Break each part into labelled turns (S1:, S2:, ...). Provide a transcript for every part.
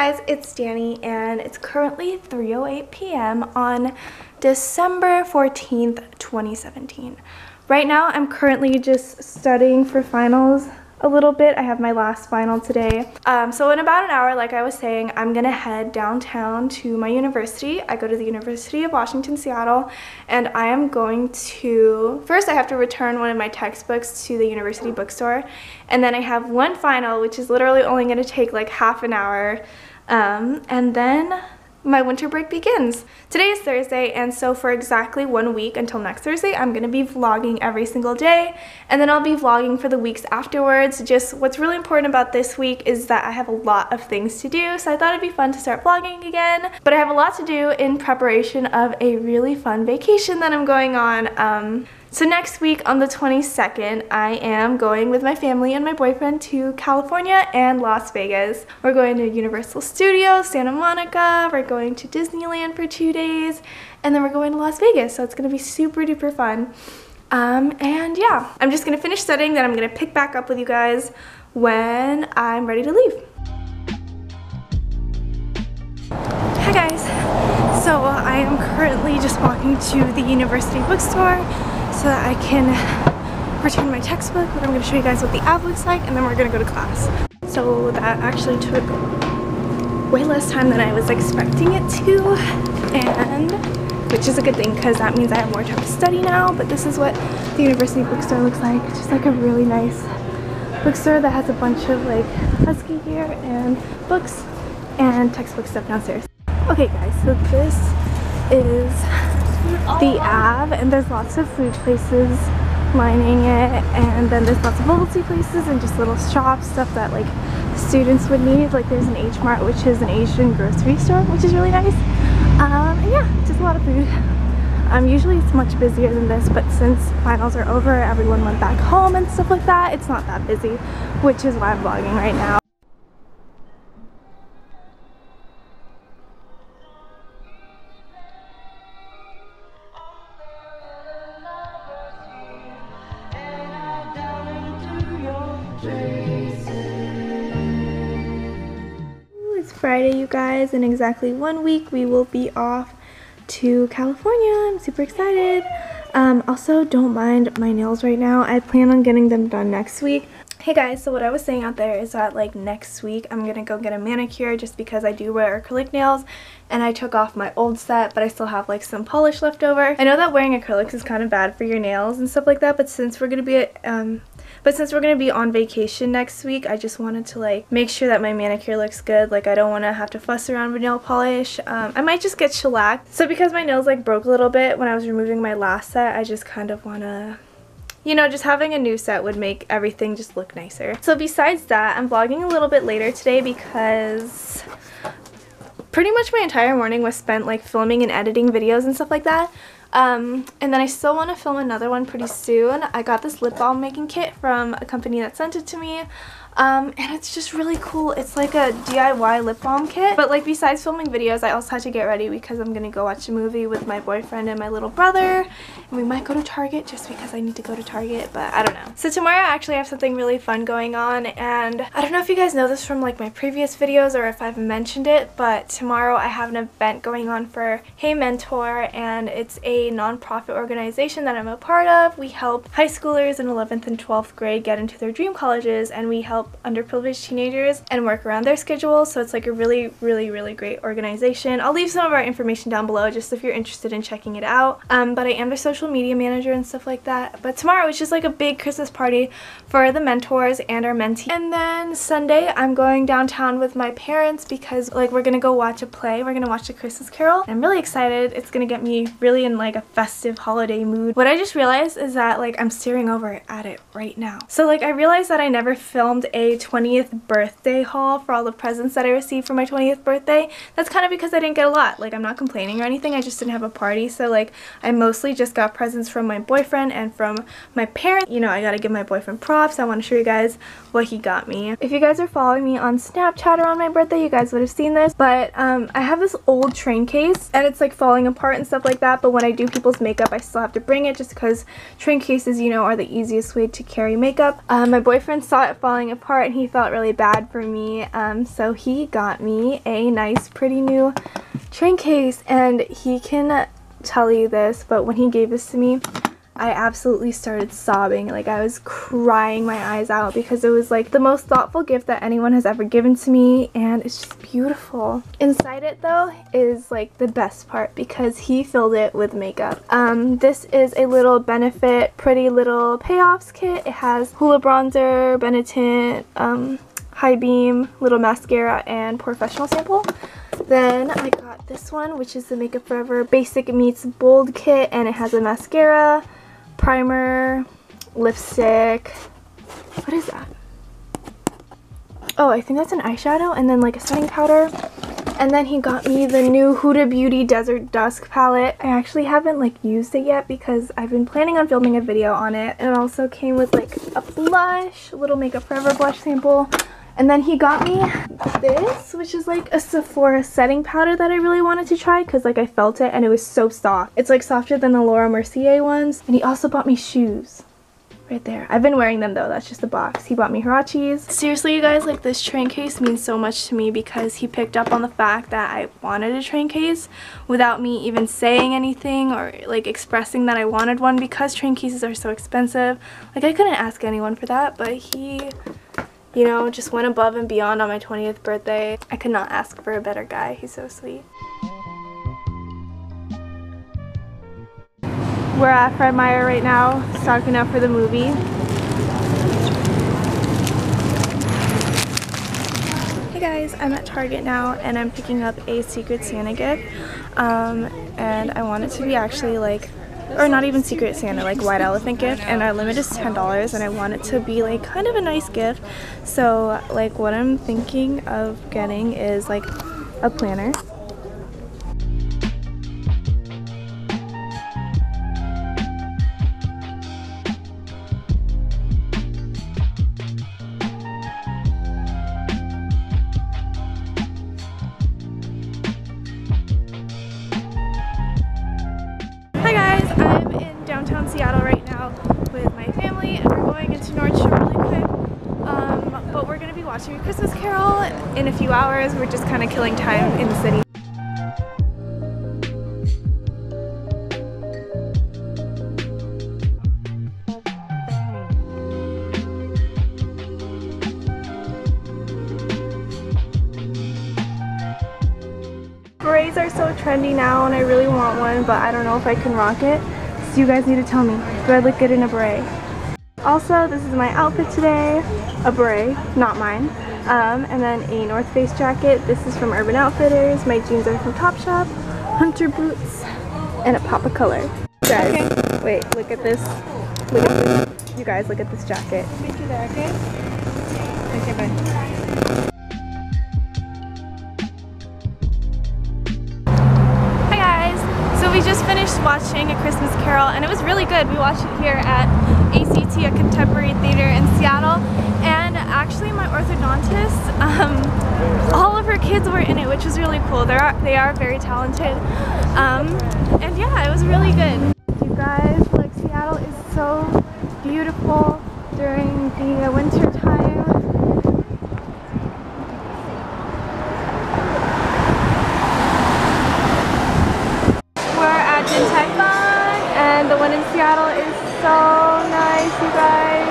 S1: guys, it's Danny and it's currently 3:08 p.m. on December 14th, 2017. Right now I'm currently just studying for finals a little bit. I have my last final today. So in about an hour, like I was saying, I'm gonna head downtown to my university. I go to the University of Washington, Seattle, and I am going to, first I have to return one of my textbooks to the university bookstore, and then I have one final, which is literally only gonna take like half an hour, and then my winter break begins. Today is Thursday, and so for exactly 1 week until next Thursday, I'm gonna be vlogging every single day, and then I'll be vlogging for the weeks afterwards. Just what's really important about this week is that I have a lot of things to do, so I thought it'd be fun to start vlogging again. But I have a lot to do in preparation of a really fun vacation that I'm going on. So next week on the 22nd, I am going with my family and my boyfriend to California and Las Vegas. We're going to Universal Studios, Santa Monica, we're going to Disneyland for 2 days, and then we're going to Las Vegas, so it's gonna be super duper fun. And yeah, I'm just gonna finish studying, then I'm gonna pick back up with you guys when I'm ready to leave. Hi guys, so I am currently just walking to the university bookstore so that I can return my textbook, but I'm going to show you guys what the app looks like, and then we're going to go to class. So that actually took way less time than I was expecting it to, and which is a good thing because that means I have more time to study now. But this is what the university bookstore looks like. It's just like a really nice bookstore that has a bunch of like Husky gear and books and textbook stuff downstairs. Okay guys, so this is the Ave, and there's lots of food places lining it, and then there's lots of bubble tea places and just little shops, stuff that like students would need. Like there's an H Mart, which is an Asian grocery store, which is really nice. And yeah, just a lot of food. Usually it's much busier than this, but since finals are over, everyone went back home and stuff like that, it's not that busy, which is why I'm vlogging right now. It's Friday, you guys. In exactly 1 week we will be off to California. I'm super excited. Also, don't mind my nails right now. I plan on getting them done next week. Hey guys, so what I was saying out there is that like next week I'm gonna go get a manicure just because I do wear acrylic nails, and I took off my old set, but I still have like some polish left over. I know that wearing acrylics is kind of bad for your nails and stuff like that, but since we're gonna be on vacation next week, I just wanted to like make sure that my manicure looks good. Like I don't want to have to fuss around with nail polish. I might just get shellacked. So because my nails like broke a little bit when I was removing my last set, I just kind of want to, you know, just having a new set would make everything just look nicer. So besides that, I'm vlogging a little bit later today because pretty much my entire morning was spent like filming and editing videos and stuff like that. And then I still want to film another one pretty soon. I got this lip balm making kit from a company that sent it to me. And it's just really cool. It's like a DIY lip balm kit. But like besides filming videos, I also had to get ready because I'm gonna go watch a movie with my boyfriend and my little brother. And we might go to Target just because I need to go to Target, but I don't know. So tomorrow I actually have something really fun going on, and I don't know if you guys know this from like my previous videos or if I've mentioned it, but tomorrow I have an event going on for Hey Mentor, and it's a non-profit organization that I'm a part of. We help high schoolers in 11th and 12th grade get into their dream colleges, and we help underprivileged teenagers and work around their schedule. So it's like a really great organization. I'll leave some of our information down below just if you're interested in checking it out. But I am their social media manager and stuff like that. But tomorrow is just like a big Christmas party for the mentors and our mentees. And then Sunday I'm going downtown with my parents because like we're gonna go watch a play. We're gonna watch A Christmas Carol. I'm really excited. It's gonna get me really in like a festive holiday mood. What I just realized is that like I'm staring over at it right now. So like I realized that I never filmed a 20th birthday haul for all the presents that I received for my 20th birthday. That's kind of because I didn't get a lot. Like I'm not complaining or anything, I just didn't have a party. So like I mostly just got presents from my boyfriend and from my parents. You know, I gotta give my boyfriend props. I want to show you guys what he got me. If you guys are following me on Snapchat around my birthday, you guys would have seen this. But I have this old train case and it's like falling apart and stuff like that, but when I do do people's makeup, I still have to bring it just because train cases, you know, are the easiest way to carry makeup. My boyfriend saw it falling apart and he felt really bad for me, so he got me a nice pretty new train case, and he can tell you this, but when he gave this to me, I absolutely started sobbing. Like, I was crying my eyes out because it was like the most thoughtful gift that anyone has ever given to me, and it's just beautiful. Inside it though is like the best part because he filled it with makeup. This is a little Benefit Pretty Little Payoffs kit. It has Hoola Bronzer, Benetint, High Beam, little mascara, and Professional sample. Then I got this one, which is the Makeup Forever Basic Meets Bold kit, and it has a mascara, primer, lipstick. What is that? Oh, I think that's an eyeshadow, and then like a setting powder. And then he got me the new Huda Beauty Desert Dusk palette. I actually haven't like used it yet because I've been planning on filming a video on it. And it also came with like a blush, a little Makeup Forever blush sample. And then he got me this, which is like a Sephora setting powder that I really wanted to try because like I felt it and it was so soft. It's like softer than the Laura Mercier ones. And he also bought me shoes. Right there. I've been wearing them though, that's just the box. He bought me Hirachis. Seriously, you guys, like this train case means so much to me because he picked up on the fact that I wanted a train case without me even saying anything or like expressing that I wanted one because train cases are so expensive. Like I couldn't ask anyone for that, but he, you know, just went above and beyond on my 20th birthday. I could not ask for a better guy. He's so sweet. We're at Fred Meyer right now, stocking up for the movie. Hey guys, I'm at Target now and I'm picking up a Secret Santa gift. And I want it to be actually like, or not even Secret Santa, like White Elephant gift, and our limit is $10 and I want it to be like kind of a nice gift. So like what I'm thinking of getting is like a planner. Downtown Seattle right now with my family, and we're going into Nordstrom really quick, but we're going to be watching A Christmas Carol in a few hours. We're just kind of killing time in the city. Berets are so trendy now and I really want one, but I don't know if I can rock it. So you guys need to tell me, do I look good in a beret? Also, this is my outfit today, a beret, not mine, and then a North Face jacket. This is from Urban Outfitters. My jeans are from Topshop, hunter boots, and a pop of color. Guys, okay. Wait, look at this. Look at this. You guys, look at this jacket. Meet you there, okay? Okay, bye. We just finished watching A Christmas Carol and it was really good. We watched it here at ACT, a contemporary theater in Seattle, and actually my orthodontist, all of her kids were in it, which was really cool. They are very talented, and yeah, it was really good. You guys, like Seattle is so beautiful during the winter time. And the one in Seattle is so nice, you guys.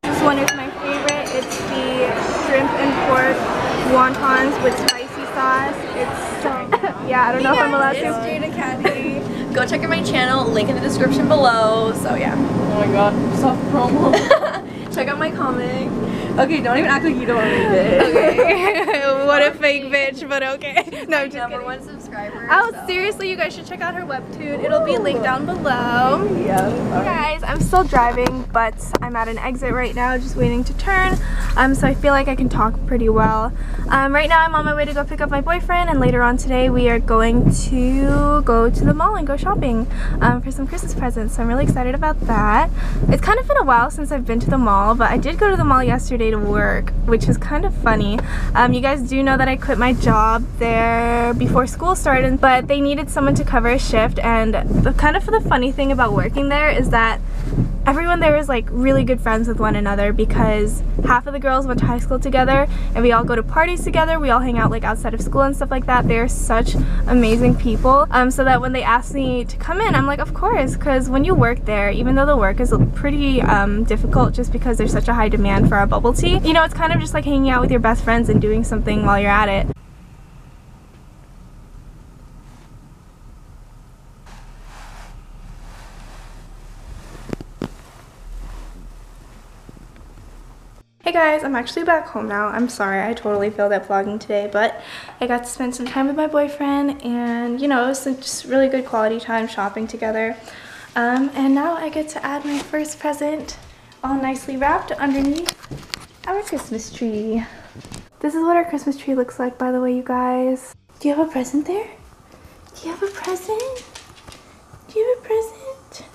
S1: This one is my favorite. It's the shrimp and pork wontons with spicy sauce. It's so yeah, I don't know if I'm allowed to. It's Jada Caddy. Go check out my channel, link in the description below. So yeah. Oh my god, soft promo. Check out my comic. Okay, don't even act like you don't read it. Okay. What a fake bitch, but okay. No, I'm just kidding. #1 subscriber. Oh, so. Seriously, you guys should check out her webtoon. It'll be linked down below. Yeah. Guys, I'm still driving, but I'm at an exit right now, just waiting to turn. So I feel like I can talk pretty well. Right now I'm on my way to go pick up my boyfriend, and later on today we are going to go to the mall and go shopping for some Christmas presents. So I'm really excited about that. It's kind of been a while since I've been to the mall. mall, but I did go to the mall yesterday to work, which is kind of funny. You guys do know that I quit my job there before school started, but they needed someone to cover a shift, and the funny thing about working there is that everyone there is like really good friends with one another, because half of the girls went to high school together and we all go to parties together. We all hang out like outside of school and stuff like that. They're such amazing people, so that when they asked me to come in, I'm like, of course, because when you work there, even though the work is pretty difficult just because there's such a high demand for our bubble tea, you know, it's kind of just like hanging out with your best friends and doing something while you're at it. Hey guys, I'm actually back home now. I'm sorry, I totally failed at vlogging today, but I got to spend some time with my boyfriend, and you know, it was just really good quality time shopping together. And now I get to add my first present, all nicely wrapped underneath our Christmas tree. This is what our Christmas tree looks like, by the way, you guys. Do you have a present there? Do you have a present? Do you have a present?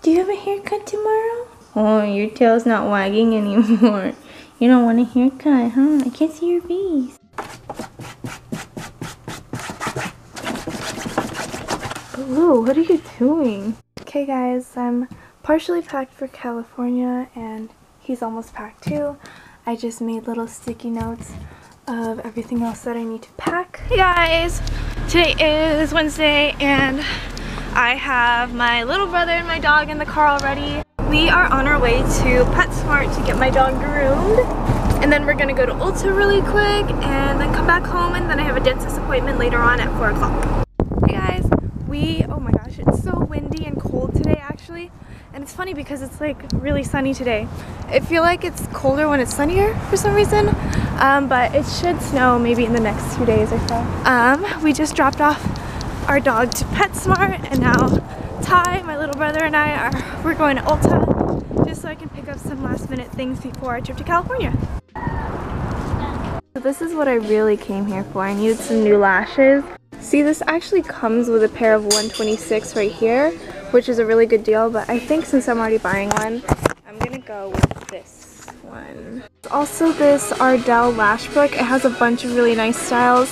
S1: Do you have a haircut tomorrow? Oh, your tail's not wagging anymore. You don't want a haircut, huh? I can't see your face. Ooh, what are you doing? Okay guys, I'm partially packed for California and he's almost packed too. I just made little sticky notes of everything else that I need to pack. Hey guys, today is Wednesday and I have my little brother and my dog in the car already. We are on our way to PetSmart to get my dog groomed, and then we're gonna go to Ulta really quick and then come back home, and then I have a dentist appointment later on at 4 o'clock. Hey guys, oh my gosh, it's so windy and cold today actually, and it's funny because it's like really sunny today. I feel like it's colder when it's sunnier for some reason, but it should snow maybe in the next 2 days or so. We just dropped off our dog to PetSmart, and now Ty, my little brother, and we're going to Ulta just so I can pick up some last minute things before our trip to California. So this is what I really came here for. I needed some new lashes. See, this actually comes with a pair of 126 right here, which is a really good deal, but I think since I'm already buying one, I'm gonna go with this one. Also this Ardell lash book. It has a bunch of really nice styles,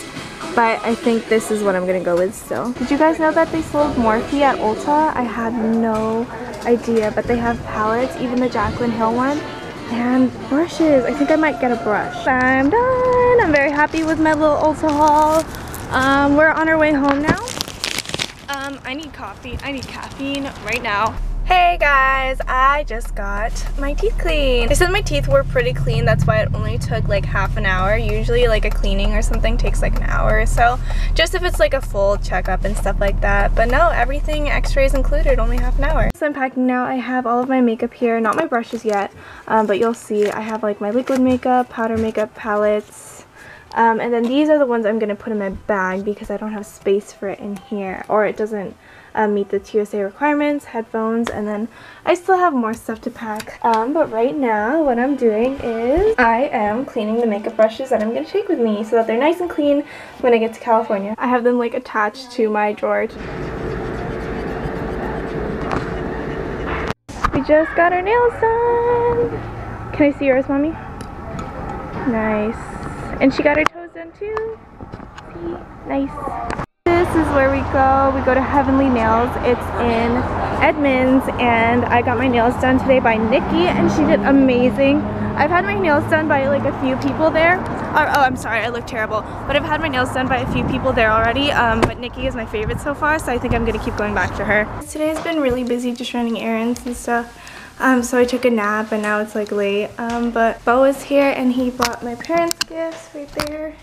S1: but I think this is what I'm gonna go with still. Did you guys know that they sold Morphe at Ulta? I had no idea, but they have palettes, even the Jaclyn Hill one, and brushes. I think I might get a brush. I'm done. I'm very happy with my little Ulta haul. We're on our way home now. I need coffee. I need caffeine right now. Hey guys, I just got my teeth cleaned. They said my teeth were pretty clean, that's why it only took like half an hour. Usually like a cleaning or something takes like an hour or so, just if it's like a full checkup and stuff like that. But no, everything, x-rays included, only half an hour. So I'm packing now. I have all of my makeup here, not my brushes yet, but you'll see I have like my liquid makeup, powder makeup palettes, and then these are the ones I'm gonna put in my bag because I don't have space for it in here, or it doesn't meet the TSA requirements, headphones, and then I still have more stuff to pack. But right now what I'm doing is I am cleaning the makeup brushes that I'm going to take with me so that they're nice and clean when I get to California. I have them like attached to my drawer. We just got our nails done. Can I see yours, Mommy? Nice. And she got her toes done too. See? Nice. This is where we go. We go to Heavenly Nails. It's in Edmonds, and I got my nails done today by Nikki, and she did amazing. I've had my nails done by like a few people there. Oh, I'm sorry, I look terrible. But I've had my nails done by a few people there already, but Nikki is my favorite so far, so I think I'm gonna keep going back to her. Today's been really busy just running errands and stuff. So I took a nap, and now it's like late. But Bo is here, and he bought my parents gifts right there.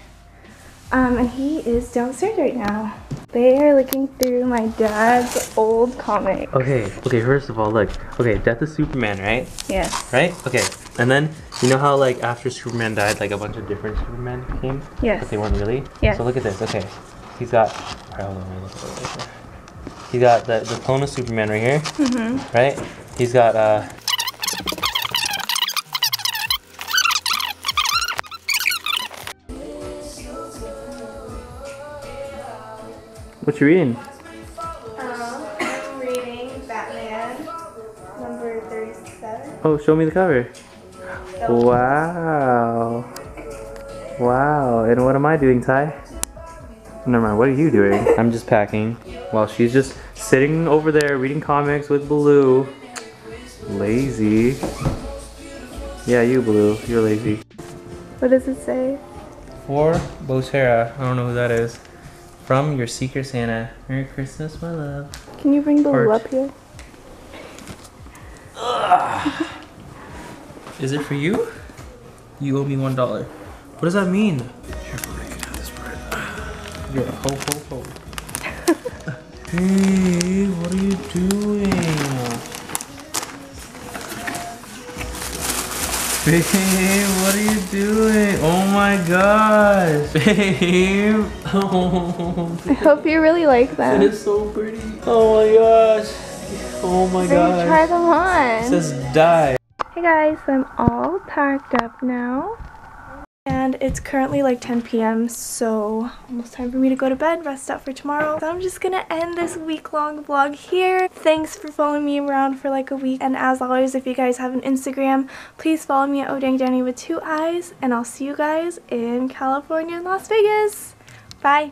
S1: And he is downstairs right now. They are looking through my dad's old comics.
S2: Okay, first of all, look. Okay, Death of Superman, right?
S1: Yes.
S2: Right? Okay, and then, you know how like after Superman died, like a bunch of different Supermen came?
S1: Yes.
S2: But they weren't really?
S1: Yes.
S2: So look at this, okay. He's got, alright, hold on, look at it right here. He got the clone of Superman right here, right? He's got, what you reading?
S1: I'm reading Batman number 37.
S2: Oh, show me the cover. Wow. Wow. And what am I doing, Ty? Never mind, what are you doing? I'm just packing while she's just sitting over there reading comics with Blue. Lazy. Yeah, you, Blue. You're lazy.
S1: What does it say?
S2: For Bosera. I don't know who that is. From your Secret Santa. Merry Christmas, my love.
S1: Can you bring Blue
S2: Heart.
S1: up here?
S2: Is it for you? You owe me $1. What does that mean? Careful, I can have this part. You're a ho ho ho. Hey, what are you doing? Babe, what are you doing? Oh my gosh, babe. Oh,
S1: I hope you really like them.
S2: it is so pretty. Oh my gosh. Oh my gosh.
S1: Try them on.
S2: It says die.
S1: Hey guys, so I'm all packed up now. And it's currently like 10 p.m. so almost time for me to go to bed, rest up for tomorrow. So I'm just gonna end this week-long vlog here. Thanks for following me around for like a week. And as always, if you guys have an Instagram, please follow me at ohdangdanii with 2 eyes. And I'll see you guys in California and Las Vegas. Bye.